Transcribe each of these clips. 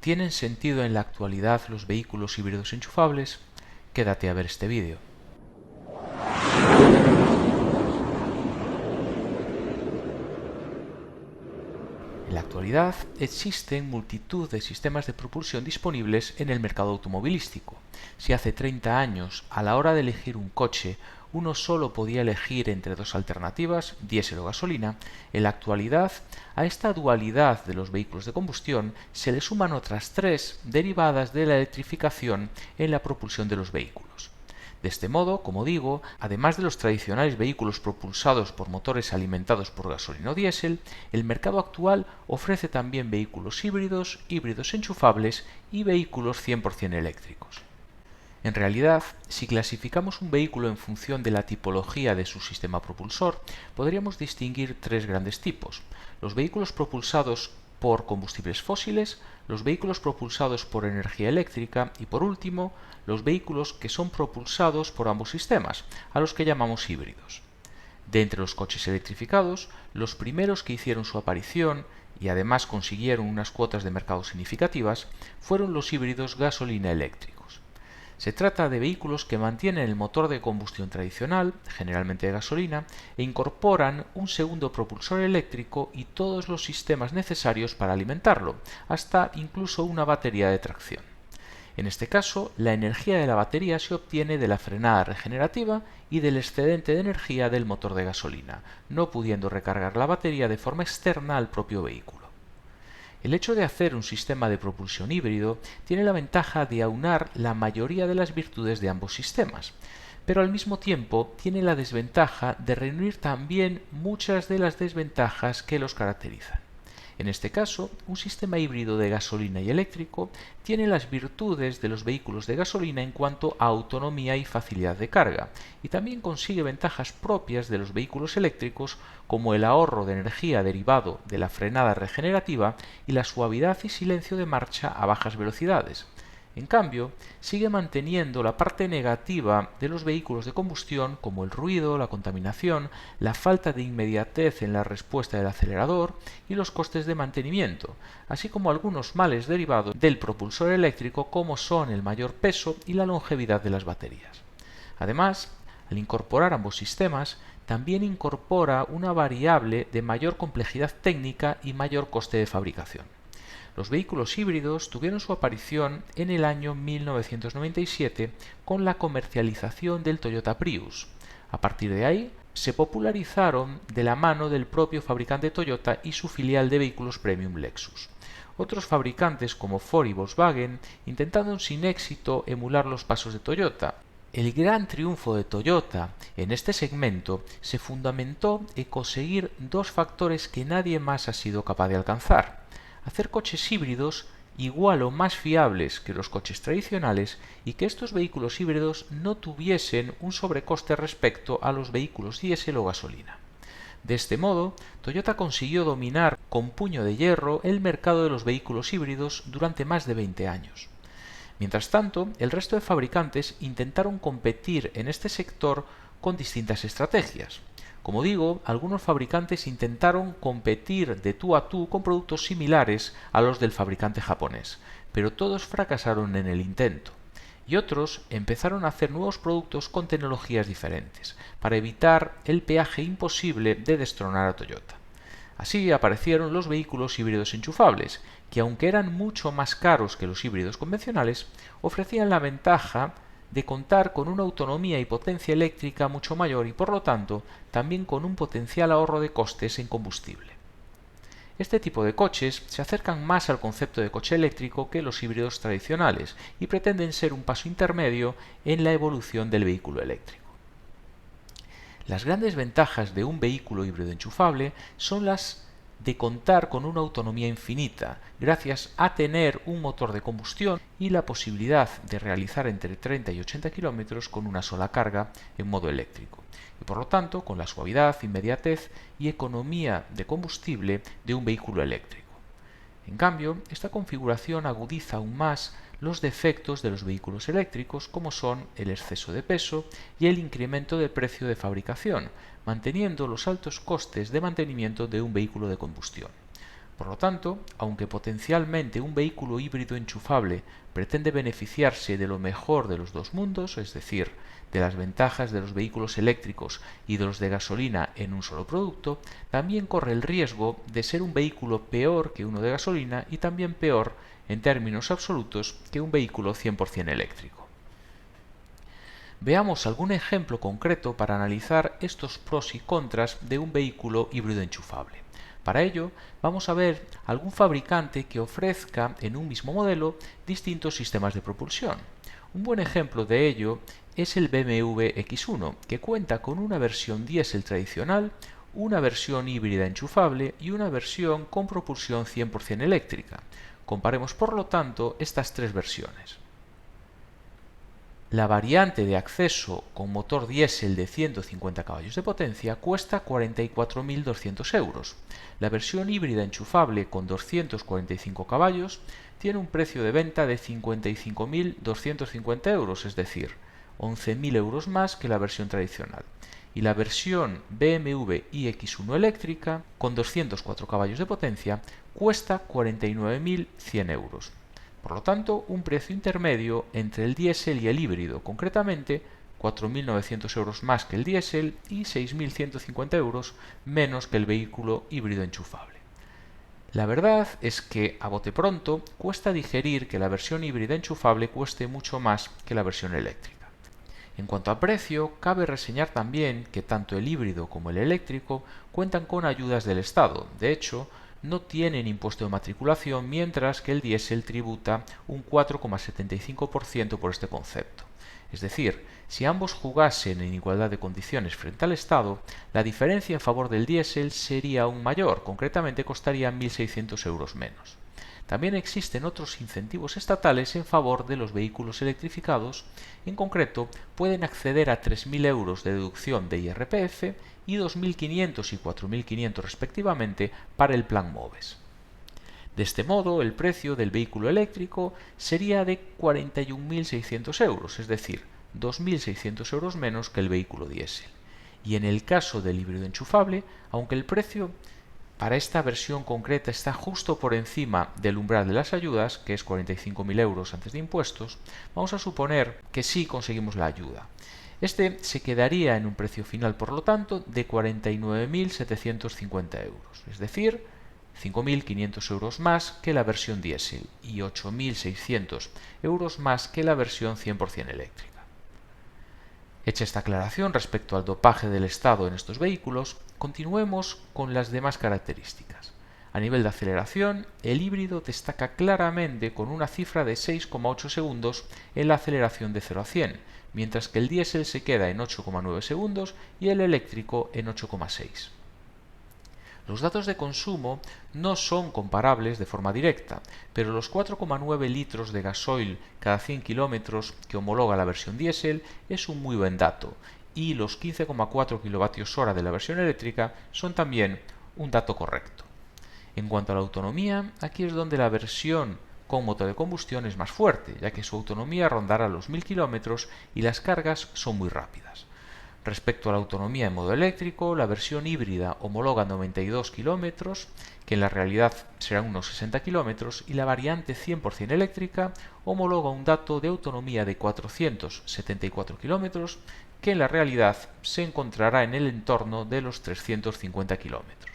¿Tienen sentido en la actualidad los vehículos híbridos enchufables? Quédate a ver este vídeo. En la actualidad existen multitud de sistemas de propulsión disponibles en el mercado automovilístico. Si hace 30 años, a la hora de elegir un coche, uno solo podía elegir entre dos alternativas, diésel o gasolina, en la actualidad a esta dualidad de los vehículos de combustión se le suman otras tres derivadas de la electrificación en la propulsión de los vehículos. De este modo, como digo, además de los tradicionales vehículos propulsados por motores alimentados por gasolina o diésel, el mercado actual ofrece también vehículos híbridos, híbridos enchufables y vehículos 100% eléctricos. En realidad, si clasificamos un vehículo en función de la tipología de su sistema propulsor, podríamos distinguir tres grandes tipos: los vehículos propulsados por combustibles fósiles, los vehículos propulsados por energía eléctrica y, por último, los vehículos que son propulsados por ambos sistemas, a los que llamamos híbridos. De entre los coches electrificados, los primeros que hicieron su aparición y además consiguieron unas cuotas de mercado significativas fueron los híbridos gasolina-eléctricos. Se trata de vehículos que mantienen el motor de combustión tradicional, generalmente de gasolina, e incorporan un segundo propulsor eléctrico y todos los sistemas necesarios para alimentarlo, hasta incluso una batería de tracción. En este caso, la energía de la batería se obtiene de la frenada regenerativa y del excedente de energía del motor de gasolina, no pudiendo recargar la batería de forma externa al propio vehículo. El hecho de hacer un sistema de propulsión híbrido tiene la ventaja de aunar la mayoría de las virtudes de ambos sistemas, pero al mismo tiempo tiene la desventaja de reunir también muchas de las desventajas que los caracterizan. En este caso, un sistema híbrido de gasolina y eléctrico tiene las virtudes de los vehículos de gasolina en cuanto a autonomía y facilidad de carga, y también consigue ventajas propias de los vehículos eléctricos como el ahorro de energía derivado de la frenada regenerativa y la suavidad y silencio de marcha a bajas velocidades. En cambio, sigue manteniendo la parte negativa de los vehículos de combustión como el ruido, la contaminación, la falta de inmediatez en la respuesta del acelerador y los costes de mantenimiento, así como algunos males derivados del propulsor eléctrico como son el mayor peso y la longevidad de las baterías. Además, al incorporar ambos sistemas, también incorpora una variable de mayor complejidad técnica y mayor coste de fabricación. Los vehículos híbridos tuvieron su aparición en el año 1997 con la comercialización del Toyota Prius. A partir de ahí, se popularizaron de la mano del propio fabricante Toyota y su filial de vehículos premium Lexus. Otros fabricantes como Ford y Volkswagen intentaron sin éxito emular los pasos de Toyota. El gran triunfo de Toyota en este segmento se fundamentó en conseguir dos factores que nadie más ha sido capaz de alcanzar: hacer coches híbridos igual o más fiables que los coches tradicionales y que estos vehículos híbridos no tuviesen un sobrecoste respecto a los vehículos diésel o gasolina. De este modo, Toyota consiguió dominar con puño de hierro el mercado de los vehículos híbridos durante más de 20 años. Mientras tanto, el resto de fabricantes intentaron competir en este sector con distintas estrategias. Como digo, algunos fabricantes intentaron competir de tú a tú con productos similares a los del fabricante japonés, pero todos fracasaron en el intento. Y otros empezaron a hacer nuevos productos con tecnologías diferentes, para evitar el peaje imposible de destronar a Toyota. Así aparecieron los vehículos híbridos enchufables, que aunque eran mucho más caros que los híbridos convencionales, ofrecían la ventaja de contar con una autonomía y potencia eléctrica mucho mayor y, por lo tanto, también con un potencial ahorro de costes en combustible. Este tipo de coches se acercan más al concepto de coche eléctrico que los híbridos tradicionales y pretenden ser un paso intermedio en la evolución del vehículo eléctrico. Las grandes ventajas de un vehículo híbrido enchufable son las de contar con una autonomía infinita, gracias a tener un motor de combustión y la posibilidad de realizar entre 30 y 80 kilómetros con una sola carga en modo eléctrico, y por lo tanto con la suavidad, inmediatez y economía de combustible de un vehículo eléctrico. En cambio, esta configuración agudiza aún más los defectos de los vehículos eléctricos, como son el exceso de peso y el incremento del precio de fabricación, manteniendo los altos costes de mantenimiento de un vehículo de combustión. Por lo tanto, aunque potencialmente un vehículo híbrido enchufable pretende beneficiarse de lo mejor de los dos mundos, es decir, de las ventajas de los vehículos eléctricos y de los de gasolina en un solo producto, también corre el riesgo de ser un vehículo peor que uno de gasolina y también peor en términos absolutos que un vehículo 100% eléctrico. Veamos algún ejemplo concreto para analizar estos pros y contras de un vehículo híbrido enchufable. Para ello, vamos a ver algún fabricante que ofrezca en un mismo modelo distintos sistemas de propulsión. Un buen ejemplo de ello es el BMW X1, que cuenta con una versión diésel tradicional, una versión híbrida enchufable y una versión con propulsión 100% eléctrica. Comparemos, por lo tanto, estas tres versiones. La variante de acceso con motor diésel de 150 caballos de potencia cuesta 44.200 euros. La versión híbrida enchufable con 245 caballos tiene un precio de venta de 55.250 euros, es decir, 11.000 euros más que la versión tradicional. Y la versión BMW iX1 eléctrica con 204 caballos de potencia cuesta 49.100 euros. Por lo tanto, un precio intermedio entre el diésel y el híbrido, concretamente 4.900 euros más que el diésel y 6.150 euros menos que el vehículo híbrido enchufable. La verdad es que, a bote pronto, cuesta digerir que la versión híbrida enchufable cueste mucho más que la versión eléctrica. En cuanto a precio, cabe reseñar también que tanto el híbrido como el eléctrico cuentan con ayudas del Estado. De hecho, no tienen impuesto de matriculación, mientras que el diésel tributa un 4,75% por este concepto. Es decir, si ambos jugasen en igualdad de condiciones frente al Estado, la diferencia en favor del diésel sería aún mayor, concretamente costaría 1.600 euros menos. También existen otros incentivos estatales en favor de los vehículos electrificados. En concreto, pueden acceder a 3.000 euros de deducción de IRPF y 2.500 y 4.500 respectivamente para el Plan MOVES. De este modo, el precio del vehículo eléctrico sería de 41.600 euros, es decir, 2.600 euros menos que el vehículo diésel. Y en el caso del híbrido enchufable, aunque el precio para esta versión concreta está justo por encima del umbral de las ayudas, que es 45.000 euros antes de impuestos, vamos a suponer que sí conseguimos la ayuda. Este se quedaría en un precio final, por lo tanto, de 49.750 euros, es decir, 5.500 euros más que la versión diésel y 8.600 euros más que la versión 100% eléctrica. Hecha esta aclaración respecto al dopaje del Estado en estos vehículos, continuemos con las demás características. A nivel de aceleración, el híbrido destaca claramente con una cifra de 6,8 segundos en la aceleración de 0 a 100, mientras que el diésel se queda en 8,9 segundos y el eléctrico en 8,6. Los datos de consumo no son comparables de forma directa, pero los 4,9 litros de gasoil cada 100 kilómetros que homologa la versión diésel es un muy buen dato, y los 15,4 kWh de la versión eléctrica son también un dato correcto. En cuanto a la autonomía, aquí es donde la versión con motor de combustión es más fuerte, ya que su autonomía rondará los 1.000 kilómetros y las cargas son muy rápidas. Respecto a la autonomía en modo eléctrico, la versión híbrida homologa 92 kilómetros, que en la realidad serán unos 60 kilómetros, y la variante 100% eléctrica homologa un dato de autonomía de 474 kilómetros, que en la realidad se encontrará en el entorno de los 350 kilómetros.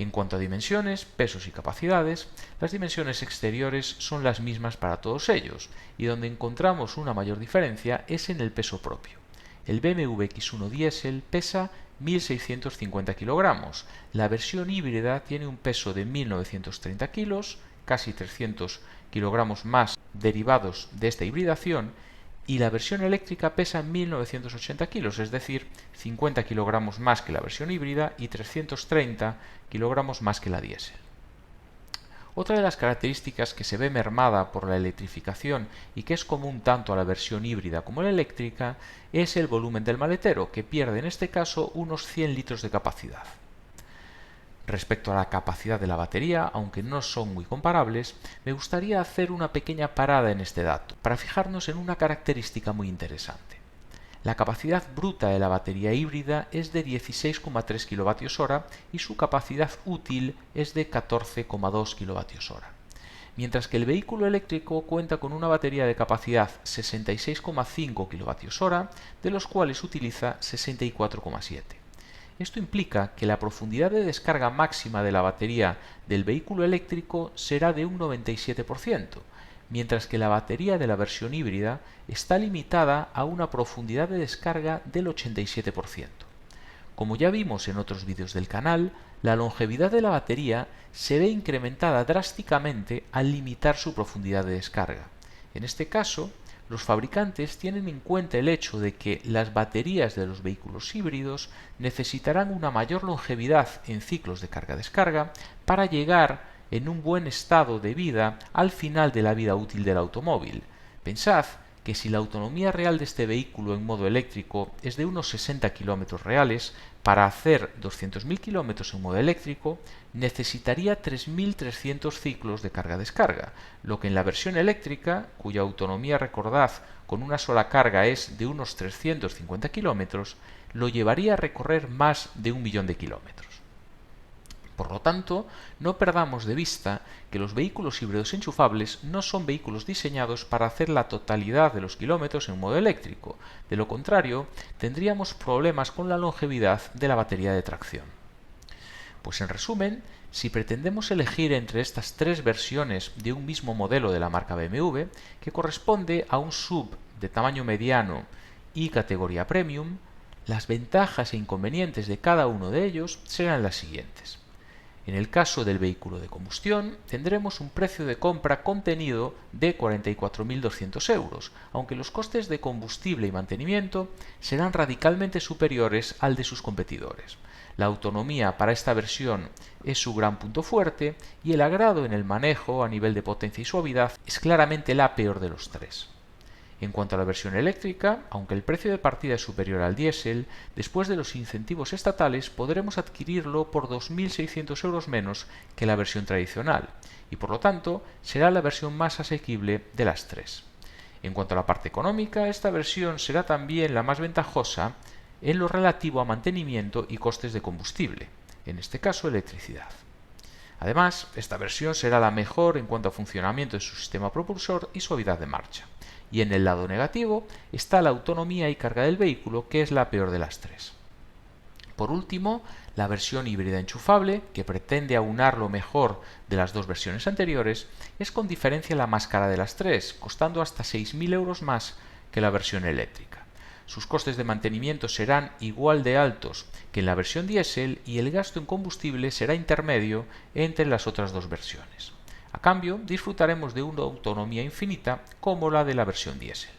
En cuanto a dimensiones, pesos y capacidades, las dimensiones exteriores son las mismas para todos ellos, y donde encontramos una mayor diferencia es en el peso propio. El BMW X1 diésel pesa 1.650 kilogramos, la versión híbrida tiene un peso de 1.930 kilos, casi 300 kilogramos más derivados de esta hibridación, y la versión eléctrica pesa 1.980 kilos, es decir, 50 kilogramos más que la versión híbrida y 330 kilogramos más que la diésel. Otra de las características que se ve mermada por la electrificación y que es común tanto a la versión híbrida como a la eléctrica es el volumen del maletero, que pierde en este caso unos 100 litros de capacidad. Respecto a la capacidad de la batería, aunque no son muy comparables, me gustaría hacer una pequeña parada en este dato, para fijarnos en una característica muy interesante. La capacidad bruta de la batería híbrida es de 16,3 kWh y su capacidad útil es de 14,2 kWh. Mientras que el vehículo eléctrico cuenta con una batería de capacidad 66,5 kWh, de los cuales utiliza 64,7. Esto implica que la profundidad de descarga máxima de la batería del vehículo eléctrico será de un 97%, mientras que la batería de la versión híbrida está limitada a una profundidad de descarga del 87%. Como ya vimos en otros vídeos del canal, la longevidad de la batería se ve incrementada drásticamente al limitar su profundidad de descarga. En este caso, los fabricantes tienen en cuenta el hecho de que las baterías de los vehículos híbridos necesitarán una mayor longevidad en ciclos de carga-descarga para llegar en un buen estado de vida al final de la vida útil del automóvil. Pensad que si la autonomía real de este vehículo en modo eléctrico es de unos 60 km reales, para hacer 200.000 km en modo eléctrico necesitaría 3.300 ciclos de carga-descarga, lo que en la versión eléctrica, cuya autonomía, recordad, con una sola carga es de unos 350 km, lo llevaría a recorrer más de 1.000.000 de kilómetros. Por lo tanto, no perdamos de vista que los vehículos híbridos enchufables no son vehículos diseñados para hacer la totalidad de los kilómetros en modo eléctrico. De lo contrario, tendríamos problemas con la longevidad de la batería de tracción. Pues en resumen, si pretendemos elegir entre estas tres versiones de un mismo modelo de la marca BMW, que corresponde a un SUV de tamaño mediano y categoría premium, las ventajas e inconvenientes de cada uno de ellos serán las siguientes. En el caso del vehículo de combustión, tendremos un precio de compra contenido de 44.200 euros, aunque los costes de combustible y mantenimiento serán radicalmente superiores al de sus competidores. La autonomía para esta versión es su gran punto fuerte y el agrado en el manejo a nivel de potencia y suavidad es claramente la peor de los tres. En cuanto a la versión eléctrica, aunque el precio de partida es superior al diésel, después de los incentivos estatales podremos adquirirlo por 2.600 euros menos que la versión tradicional, y por lo tanto será la versión más asequible de las tres. En cuanto a la parte económica, esta versión será también la más ventajosa en lo relativo a mantenimiento y costes de combustible, en este caso electricidad. Además, esta versión será la mejor en cuanto a funcionamiento de su sistema propulsor y suavidad de marcha. Y en el lado negativo está la autonomía y carga del vehículo, que es la peor de las tres. Por último, la versión híbrida enchufable, que pretende aunar lo mejor de las dos versiones anteriores, es con diferencia la más cara de las tres, costando hasta 6.000 euros más que la versión eléctrica. Sus costes de mantenimiento serán igual de altos que en la versión diésel y el gasto en combustible será intermedio entre las otras dos versiones. A cambio, disfrutaremos de una autonomía infinita como la de la versión diésel.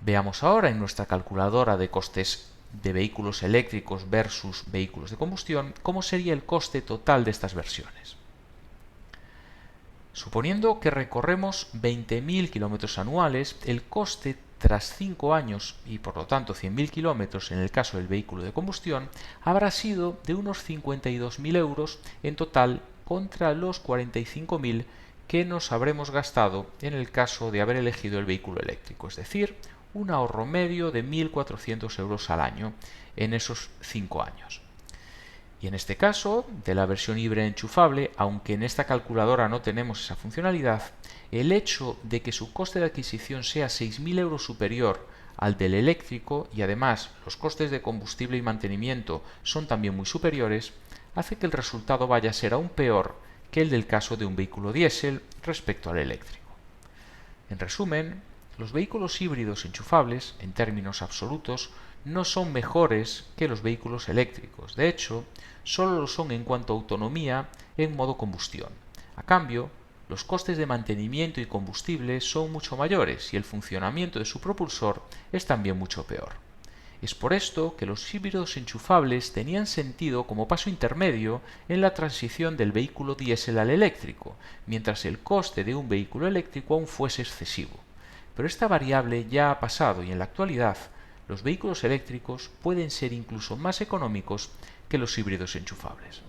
Veamos ahora en nuestra calculadora de costes de vehículos eléctricos versus vehículos de combustión cómo sería el coste total de estas versiones. Suponiendo que recorremos 20.000 km anuales, el coste tras 5 años y por lo tanto 100.000 km en el caso del vehículo de combustión habrá sido de unos 52.000 euros en total contra los 45.000 que nos habremos gastado en el caso de haber elegido el vehículo eléctrico, es decir, un ahorro medio de 1.400 euros al año en esos 5 años. Y en este caso, de la versión híbrida enchufable, aunque en esta calculadora no tenemos esa funcionalidad, el hecho de que su coste de adquisición sea 6.000 euros superior al del eléctrico y además los costes de combustible y mantenimiento son también muy superiores, hace que el resultado vaya a ser aún peor que el del caso de un vehículo diésel respecto al eléctrico. En resumen, los vehículos híbridos enchufables, en términos absolutos, no son mejores que los vehículos eléctricos. De hecho, solo lo son en cuanto a autonomía en modo combustión. A cambio, los costes de mantenimiento y combustible son mucho mayores y el funcionamiento de su propulsor es también mucho peor. Es por esto que los híbridos enchufables tenían sentido como paso intermedio en la transición del vehículo diésel al eléctrico, mientras el coste de un vehículo eléctrico aún fuese excesivo. Pero esta variable ya ha pasado y en la actualidad los vehículos eléctricos pueden ser incluso más económicos que los híbridos enchufables.